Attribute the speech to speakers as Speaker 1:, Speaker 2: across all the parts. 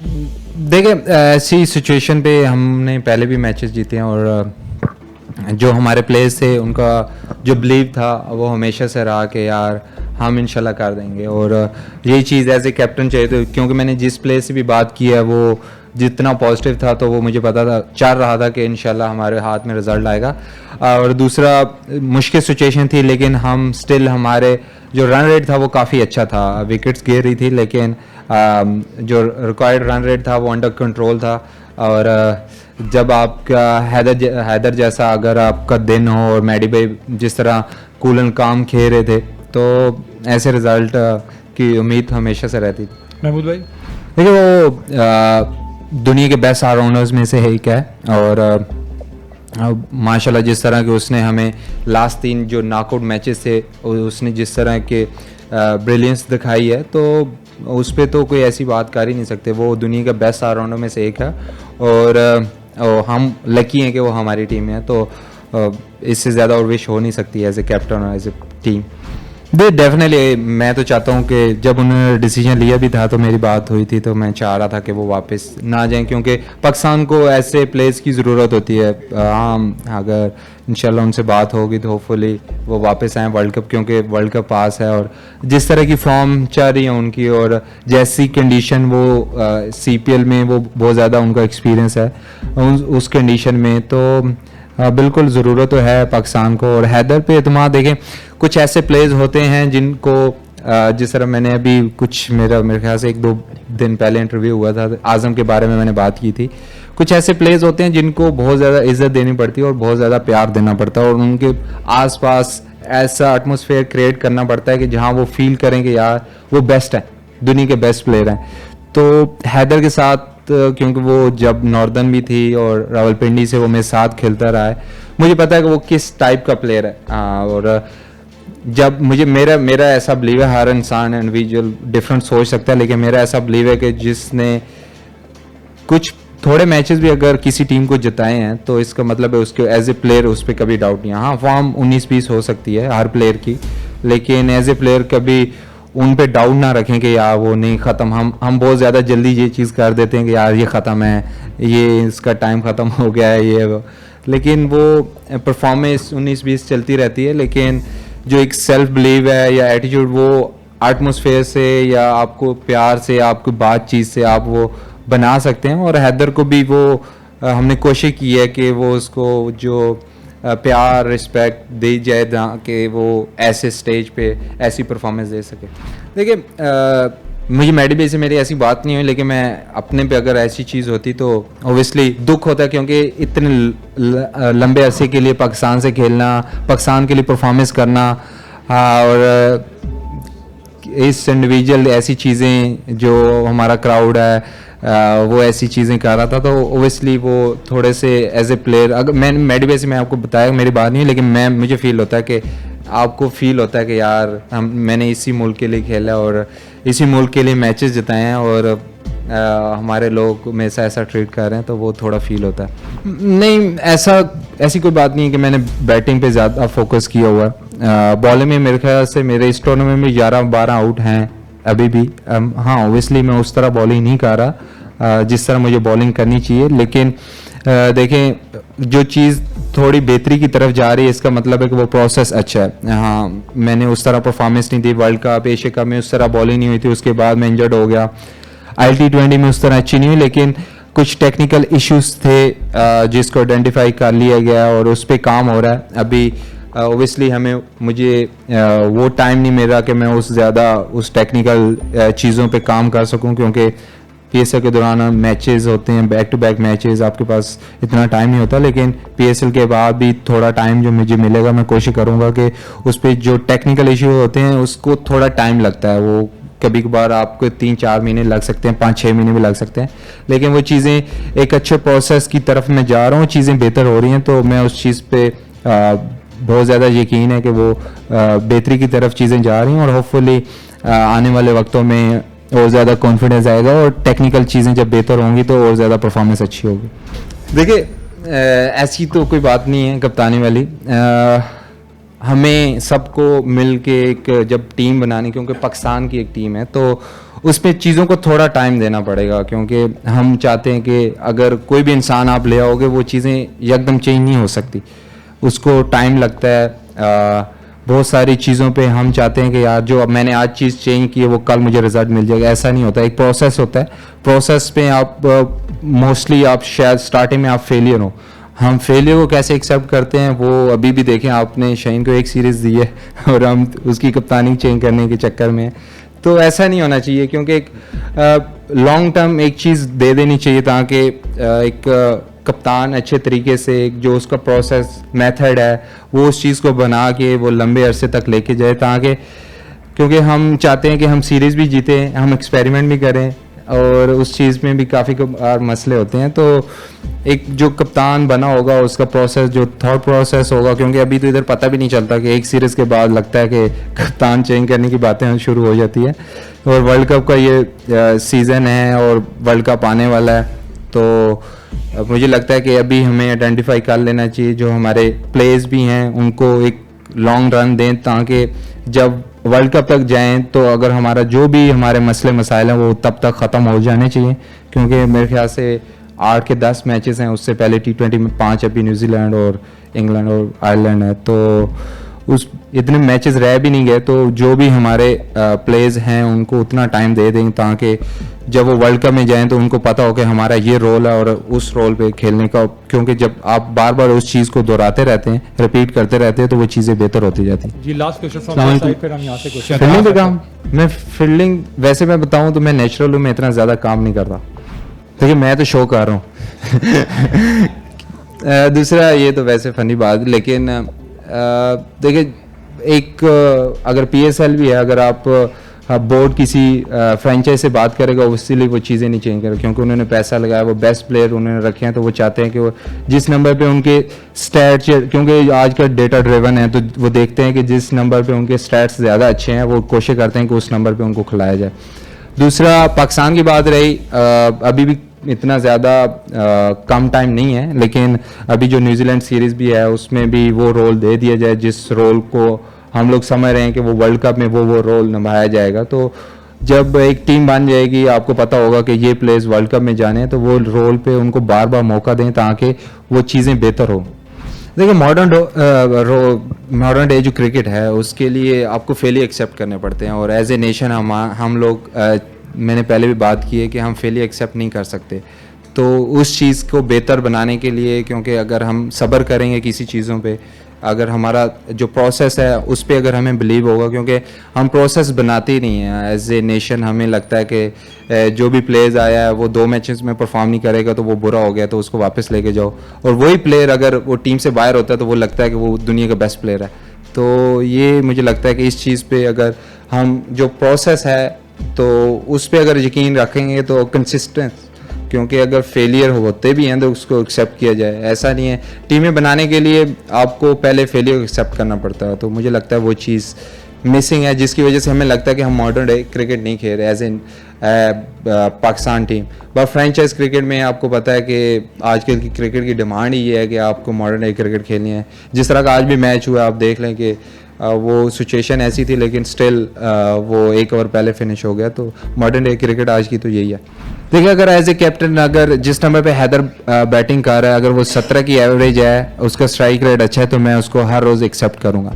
Speaker 1: देखिए, ऐसी सिचुएशन पे हमने पहले भी मैचेस जीते हैं और जो हमारे प्लेयर्स थे उनका जो बिलीव था वो हमेशा से रहा कि यार हम इंशाल्लाह कर देंगे। और यही चीज़ एज ए कैप्टन चाहिए तो, क्योंकि मैंने जिस प्लेयर से भी बात की है वो जितना पॉजिटिव था तो वो मुझे पता था, चाह रहा था कि इंशाल्लाह हमारे हाथ में रिजल्ट आएगा। और दूसरा, मुश्किल सिचुएशन थी लेकिन हम स्टिल, हमारे जो रन रेट था वो काफ़ी अच्छा था। विकेट्स गिर रही थी लेकिन जो रिक्वायर्ड रन रेट था वो अंडर कंट्रोल था। और जब आपका हैदर जैसा अगर आपका दिन हो और मैडी भाई जिस तरह कूल एंड काम खेल रहे थे तो ऐसे रिजल्ट की उम्मीद हमेशा से रहती थी।
Speaker 2: महमूद भाई
Speaker 1: देखिए, वो दुनिया के बेस्ट ऑलराउंडर्स में से एक है और माशाल्लाह जिस तरह के उसने हमें लास्ट 3 जो नॉकआउट मैचेस थे उसने जिस तरह के ब्रिलियंस दिखाई है तो उस पर तो कोई ऐसी बात कर ही नहीं सकते। वो दुनिया का बेस्ट ऑलराउंडर में से एक है और हम लकी हैं कि वो हमारी टीम में है। तो इससे ज़्यादा और विश हो नहीं सकती एज ए कैप्टन और एज ए टीम। डेफिनेटली मैं तो चाहता हूँ कि जब उन्होंने डिसीजन लिया भी था तो मेरी बात हुई थी तो मैं चाह रहा था कि वो वापस ना जाएं, क्योंकि पाकिस्तान को ऐसे प्लेयर्स की ज़रूरत होती है। हाँ, अगर इंशाल्लाह उनसे बात होगी तो होपफुली वो वापस आएँ वर्ल्ड कप, क्योंकि वर्ल्ड कप पास है और जिस तरह की फॉर्म चल रही है उनकी और जैसी कंडीशन वो CPL में वो बहुत ज़्यादा उनका एक्सपीरियंस है उस कंडीशन में, तो बिल्कुल ज़रूरत तो है पाकिस्तान को। और हैदर पे एतमाद, देखें कुछ ऐसे प्लेयर्स होते हैं जिनको जिस तरह मैंने अभी कुछ मेरे ख्याल से 1-2 दिन पहले इंटरव्यू हुआ था, आज़म के बारे में मैंने बात की थी। कुछ ऐसे प्लेयर्स होते हैं जिनको बहुत ज़्यादा इज्जत देनी पड़ती है और बहुत ज़्यादा प्यार देना पड़ता है और उनके आसपास ऐसा एटमॉस्फेयर क्रिएट करना पड़ता है कि जहाँ वो फील करें कि यार वो बेस्ट है, दुनिया के बेस्ट प्लेयर हैं। तो हैदर के साथ क्योंकि वो जब नॉर्दर्न भी थी और रावलपिंडी से वो मेरे साथ खेलता रहा है, मुझे पता है कि वो किस टाइप का प्लेयर है। और जब मेरा ऐसा बिलीव है, हर इंसान इंडिविजुअल डिफरेंट सोच सकता है, लेकिन मेरा ऐसा बिलीव है कि जिसने कुछ थोड़े मैचेस भी अगर किसी टीम को जिताए हैं तो इसका मतलब है उसके एज ए प्लेयर उस पर कभी डाउट नहीं है। हाँ, फॉर्म 19-20 हो सकती है हर प्लेयर की, लेकिन एज ए प्लेयर कभी उन पे डाउट ना रखें कि यार वो नहीं ख़त्म। हम बहुत ज़्यादा जल्दी ये चीज़ कर देते हैं कि यार ये ख़त्म है, ये इसका टाइम ख़त्म हो गया है, ये वो। लेकिन वो परफॉर्मेंस 19-20 चलती रहती है, लेकिन जो एक सेल्फ बिलीव है या एटीट्यूड वो एटमॉस्फेयर से या आपको प्यार से, आपको बातचीत से आप वो बना सकते हैं। और हैदर को भी वो हमने कोशिश की है कि वो उसको जो प्यार रिस्पेक्ट दी जाए कि वो ऐसे स्टेज पे ऐसी परफॉर्मेंस दे सके। देखिए, मुझे मैडी भाई से मेरी ऐसी बात नहीं हुई, लेकिन मैं अपने पे अगर ऐसी चीज़ होती तो ओबियसली दुख होता है, क्योंकि इतने लंबे अरसे के लिए पाकिस्तान से खेलना, पाकिस्तान के लिए परफॉर्मेंस करना और इस इंडिविजुअल ऐसी चीज़ें जो हमारा क्राउड है वो ऐसी चीज़ें कर रहा था, तो ओबियसली वो थोड़े से एज ए प्लेयर, अगर मैडी भाई से मैं आपको बताया मेरी बात नहीं है, लेकिन मुझे फील होता है कि आपको फील होता है कि यार मैंने इसी मुल्क के लिए खेला और इसी मुल्क के लिए मैचेस जिताए हैं और हमारे लोग में ऐसा ट्रीट कर रहे हैं, तो वो थोड़ा फील होता है। नहीं, ऐसी कोई बात नहीं है कि मैंने बैटिंग पे ज़्यादा फोकस किया हुआ है। बॉलिंग में मेरे ख्याल से मेरे इस टूर्नामेंट में 11-12 आउट हैं अभी भी। हाँ, ओबियसली मैं उस तरह बॉलिंग नहीं कर रहा जिस तरह मुझे बॉलिंग करनी चाहिए, लेकिन देखें जो चीज़ थोड़ी बेहतरी की तरफ जा रही है इसका मतलब है कि वो प्रोसेस अच्छा है। हाँ, मैंने उस तरह परफॉर्मेंस नहीं दी, वर्ल्ड कप एशिया कप में उस तरह बॉलिंग नहीं हुई थी, उसके बाद मैं इंजर्ड हो गया, ILT20 में उस तरह अच्छी नहीं हुई, लेकिन कुछ टेक्निकल इश्यूज थे जिसको आइडेंटिफाई कर लिया गया और उस पर काम हो रहा है अभी। ओबियसली मुझे वो टाइम नहीं मिल रहा कि मैं उस टेक्निकल चीज़ों पे काम कर सकूं, क्योंकि PSL के दौरान मैचेस होते हैं, बैक टू बैक मैचेस, आपके पास इतना टाइम नहीं होता। लेकिन PSL के बाद भी थोड़ा टाइम जो मुझे मिलेगा मैं कोशिश करूंगा कि उस पर जो टेक्निकल इशू होते हैं उसको थोड़ा टाइम लगता है, वो कभी कभार आपको 3-4 महीने लग सकते हैं, 5-6 महीने भी लग सकते हैं, लेकिन वो चीज़ें एक अच्छे प्रोसेस की तरफ मैं जा रहा हूँ, चीज़ें बेहतर हो रही हैं, तो मैं उस चीज़ पे बहुत ज़्यादा यकीन है कि वो बेहतरी की तरफ चीज़ें जा रही हैं और होपफुली आने वाले वक्तों में और ज़्यादा कॉन्फिडेंस आएगा और टेक्निकल चीज़ें जब बेहतर होंगी तो और ज़्यादा परफॉर्मेंस अच्छी होगी। देखिए, ऐसी तो कोई बात नहीं है कप्तानी वाली। हमें सबको मिल के एक जब टीम बनानी, क्योंकि पाकिस्तान की एक टीम है, तो उस पे चीज़ों को थोड़ा टाइम देना पड़ेगा, क्योंकि हम चाहते हैं कि अगर कोई भी इंसान आप ले आओगे वो चीज़ें एकदम चेंज नहीं हो सकती, उसको टाइम लगता है। बहुत सारी चीज़ों पे हम चाहते हैं कि यार जो अब मैंने आज चीज़ चेंज की है वो कल मुझे रिजल्ट मिल जाएगा, ऐसा नहीं होता। एक प्रोसेस होता है, प्रोसेस पे आप मोस्टली आप शायद स्टार्टिंग में आप फेलियर हो। हम फेलियर को कैसे एक्सेप्ट करते हैं वो अभी भी देखें, आपने शाहीन को एक सीरीज़ दी है और हम उसकी कप्तानी चेंज करने के चक्कर में, तो ऐसा नहीं होना चाहिए। क्योंकि एक लॉन्ग टर्म एक चीज़ दे देनी चाहिए ताकि एक कप्तान अच्छे तरीके से एक जो उसका प्रोसेस मेथड है वो उस चीज़ को बना के वो लंबे अरसे तक लेके जाए, ताकि क्योंकि हम चाहते हैं कि हम सीरीज़ भी जीतें, हम एक्सपेरिमेंट भी करें, और उस चीज़ में भी काफ़ी मसले होते हैं। तो एक जो कप्तान बना होगा उसका प्रोसेस, जो थॉट प्रोसेस होगा, क्योंकि अभी तो इधर पता भी नहीं चलता कि एक सीरीज़ के बाद लगता है कि कप्तान चेंज करने की बातें शुरू हो जाती है। और वर्ल्ड कप का ये सीज़न है और वर्ल्ड कप आने वाला है, तो मुझे लगता है कि अभी हमें आइडेंटिफाई कर लेना चाहिए जो हमारे प्लेयर्स भी हैं उनको एक लॉन्ग रन दें, ताकि जब वर्ल्ड कप तक जाएं तो अगर हमारा जो भी हमारे मसले मसाइल हैं वो तब तक ख़त्म हो जाने चाहिए। क्योंकि मेरे ख्याल से 8 के 10 मैचेस हैं, उससे पहले T20 में 5 अभी न्यूजीलैंड और इंग्लैंड और आयरलैंड है, तो उस इतने मैचेस रह भी नहीं गए। तो जो भी हमारे प्लेयर्स हैं उनको उतना टाइम दे दें ताकि जब वो वर्ल्ड कप में जाएं तो उनको पता हो कि हमारा ये रोल है और उस रोल पे खेलने का। क्योंकि जब आप बार बार उस चीज़ को दोहराते रहते हैं, रिपीट करते रहते हैं, तो वो चीज़ें बेहतर होती जाती हैं।
Speaker 2: जी last question from my side, फिर हम यहाँ से क्वेश्चन
Speaker 1: फील्डिंग पे काम, मैं फील्डिंग वैसे मैं बताऊं तो मैं नेचुरल हूँ, मैं इतना ज़्यादा काम नहीं करता। देखिए मैं तो शो कर रहा हूँ दूसरा ये तो वैसे फनी बात, लेकिन देखिए एक अगर PSL भी है, अगर आप बोर्ड किसी फ्रेंचाइज से बात करेगा उसके लिए वो चीज़ें नहीं चेंज करेगा, क्योंकि उन्होंने पैसा लगाया, वो बेस्ट प्लेयर उन्होंने रखे हैं, तो वो चाहते हैं कि वो जिस नंबर पे उनके स्टैट्स, क्योंकि आज का डेटा ड्रिवन है, तो वो देखते हैं कि जिस नंबर पे उनके स्टैट्स ज़्यादा अच्छे हैं वो कोशिश करते हैं कि उस नंबर पे उनको खिलाया जाए। दूसरा पाकिस्तान की बात रही, अभी भी इतना ज़्यादा कम टाइम नहीं है, लेकिन अभी जो न्यूजीलैंड सीरीज़ भी है उसमें भी वो रोल दे दिया जाए जिस रोल को हम लोग समझ रहे हैं कि वो वर्ल्ड कप में वो रोल निभाया जाएगा। तो जब एक टीम बन जाएगी, आपको पता होगा कि ये प्लेयर्स वर्ल्ड कप में जाने हैं, तो वो रोल पे उनको बार बार मौका दें ताकि वो चीज़ें बेहतर हो। देखिए मॉडर्न डे जो क्रिकेट है उसके लिए आपको फेलियर एक्सेप्ट करने पड़ते हैं, और एज ए नेशन हम लोग मैंने पहले भी बात की है कि हम फेलियर एक्सेप्ट नहीं कर सकते। तो उस चीज़ को बेहतर बनाने के लिए, क्योंकि अगर हम सब्र करेंगे किसी चीज़ों पे, अगर हमारा जो प्रोसेस है उस पर अगर हमें बिलीव होगा, क्योंकि हम प्रोसेस बनाते ही नहीं हैं एज ए नेशन। हमें लगता है कि जो भी प्लेयर्स आया है वो 2 मैचेस में परफॉर्म नहीं करेगा तो वो बुरा हो गया, तो उसको वापस लेके जाओ, और वही प्लेयर अगर वो टीम से बाहर होता है तो वो लगता है कि वो दुनिया का बेस्ट प्लेयर है। तो ये मुझे लगता है कि इस चीज़ पे अगर हम जो प्रोसेस है तो उस पर अगर यकीन रखेंगे तो कंसिस्टेंस, क्योंकि अगर फेलियर होते भी हैं तो उसको एक्सेप्ट किया जाए। ऐसा नहीं है, टीमें बनाने के लिए आपको पहले फेलियर को एक्सेप्ट करना पड़ता है, तो मुझे लगता है वो चीज़ मिसिंग है, जिसकी वजह से हमें लगता है कि हम मॉडर्न डे क्रिकेट नहीं खेल रहे as in Pakistan team. But franchise cricket में आपको पता है कि आजकल की क्रिकेट की डिमांड ही ये है कि आपको मॉडर्न डे क्रिकेट खेलनी है। जिस तरह का आज भी मैच हुआ, आप देख लें कि वो सिचुएशन ऐसी थी, लेकिन स्टिल वो 1 ओवर पहले फिनिश हो गया। तो मॉडर्न डे क्रिकेट आज की तो यही है। देखिए अगर एज ए कैप्टन, अगर जिस नंबर पे हैदर बैटिंग कर रहा है, अगर वो 17 की एवरेज है, उसका स्ट्राइक रेट अच्छा है, तो मैं उसको हर रोज़ एक्सेप्ट करूँगा,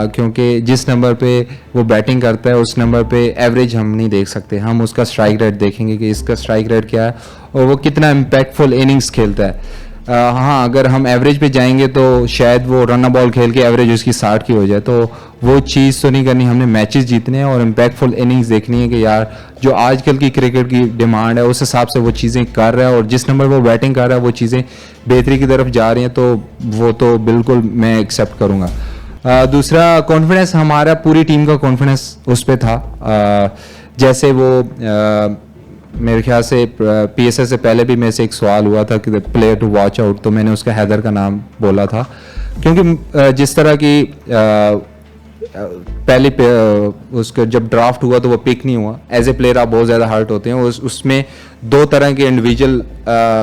Speaker 1: क्योंकि जिस नंबर पे वो बैटिंग करता है उस नंबर पे एवरेज हम नहीं देख सकते, हम उसका स्ट्राइक रेट देखेंगे कि इसका स्ट्राइक रेट क्या है और वो कितना इम्पैक्टफुल इनिंग्स खेलता है। हाँ, अगर हम एवरेज पे जाएंगे तो शायद वो रन बॉल खेल के एवरेज उसकी 60 की हो जाए, तो वो चीज़ तो नहीं करनी। हमने मैचेस जीतने हैं और इम्पैक्टफुल इनिंग्स देखनी है कि यार जो आजकल की क्रिकेट की डिमांड है उस हिसाब से वो चीज़ें कर रहा है, और जिस नंबर वो बैटिंग कर रहा है वो चीज़ें बेहतरी की तरफ जा रही हैं, तो वो तो बिल्कुल मैं एक्सेप्ट करूँगा। दूसरा कॉन्फिडेंस, हमारा पूरी टीम का कॉन्फिडेंस उस पर था। जैसे वो मेरे ख्याल से PSL से पहले भी मेरे से एक सवाल हुआ था कि प्लेयर टू वॉच आउट, तो मैंने उसका हैदर का नाम बोला था, क्योंकि जिस तरह की पहले उसका जब ड्राफ्ट हुआ तो वो पिक नहीं हुआ। एज ए प्लेयर आप बहुत ज़्यादा हर्ट होते हैं, उसमें 2 तरह के इंडिविजुअल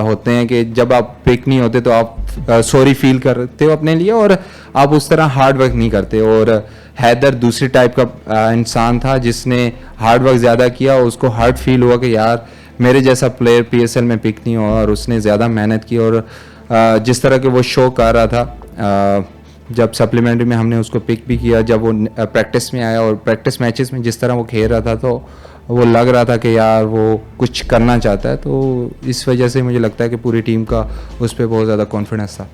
Speaker 1: होते हैं कि जब आप पिक नहीं होते तो आप सॉरी फील करते हो अपने लिए, और आप उस तरह हार्ड वर्क नहीं करते। और हैदर दूसरी टाइप का इंसान था जिसने हार्ड वर्क ज़्यादा किया और उसको हर्ट फील हुआ कि यार मेरे जैसा प्लेयर पीएसएल में पिक नहीं हुआ, और उसने ज़्यादा मेहनत की। और जिस तरह के वो शो कर रहा था, जब सप्लीमेंट्री में हमने उसको पिक भी किया, जब वो प्रैक्टिस में आया और प्रैक्टिस मैचेस में जिस तरह वो खेल रहा था, तो वो लग रहा था कि यार वो कुछ करना चाहता है। तो इस वजह से मुझे लगता है कि पूरी टीम का उस पर बहुत ज़्यादा कॉन्फिडेंस था।